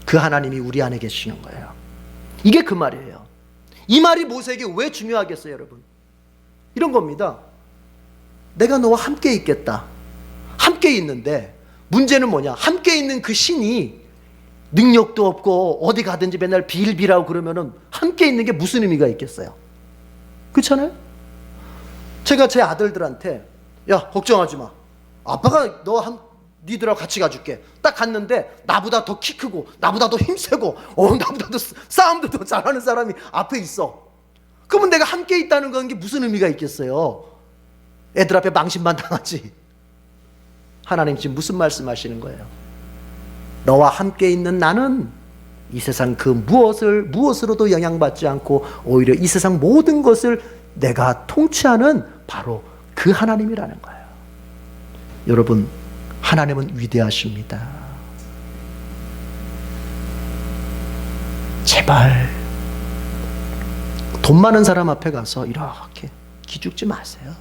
그 하나님이 우리 안에 계시는 거예요. 이게 그 말이에요. 이 말이 모세에게 왜 중요하겠어요, 여러분? 이런 겁니다. 내가 너와 함께 있겠다. 함께 있는데 문제는 뭐냐? 함께 있는 그 신이 능력도 없고 어디 가든지 맨날 빌빌하고 그러면은 함께 있는 게 무슨 의미가 있겠어요? 그렇잖아요? 제가 제 아들들한테, 야, 걱정하지 마. 아빠가 니들하고 같이 가줄게. 딱 갔는데 나보다 더 키 크고 나보다 더 힘세고 나보다 더 싸움도 더 잘하는 사람이 앞에 있어. 그러면 내가 함께 있다는 건 게 무슨 의미가 있겠어요? 애들 앞에 망신만 당하지. 하나님 지금 무슨 말씀하시는 거예요? 너와 함께 있는 나는 이 세상 그 무엇으로도 영향받지 않고 오히려 이 세상 모든 것을 내가 통치하는 바로 그 하나님이라는 거예요. 여러분, 하나님은 위대하십니다. 제발 돈 많은 사람 앞에 가서 이렇게 기죽지 마세요.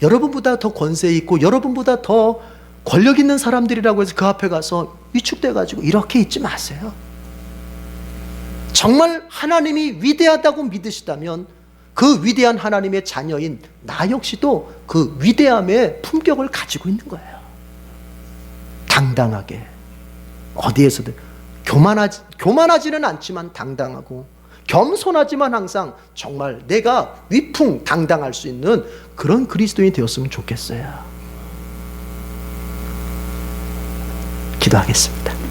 여러분보다 더 권세 있고 여러분보다 더 권력 있는 사람들이라고 해서 그 앞에 가서 위축돼 가지고 이렇게 있지 마세요. 정말 하나님이 위대하다고 믿으시다면 그 위대한 하나님의 자녀인 나 역시도 그 위대함의 품격을 가지고 있는 거예요. 당당하게 어디에서든 교만하지는 않지만 당당하고 겸손하지만 항상 정말 내가 위풍당당할 수 있는 그런 그리스도인이 되었으면 좋겠어요. 기도하겠습니다.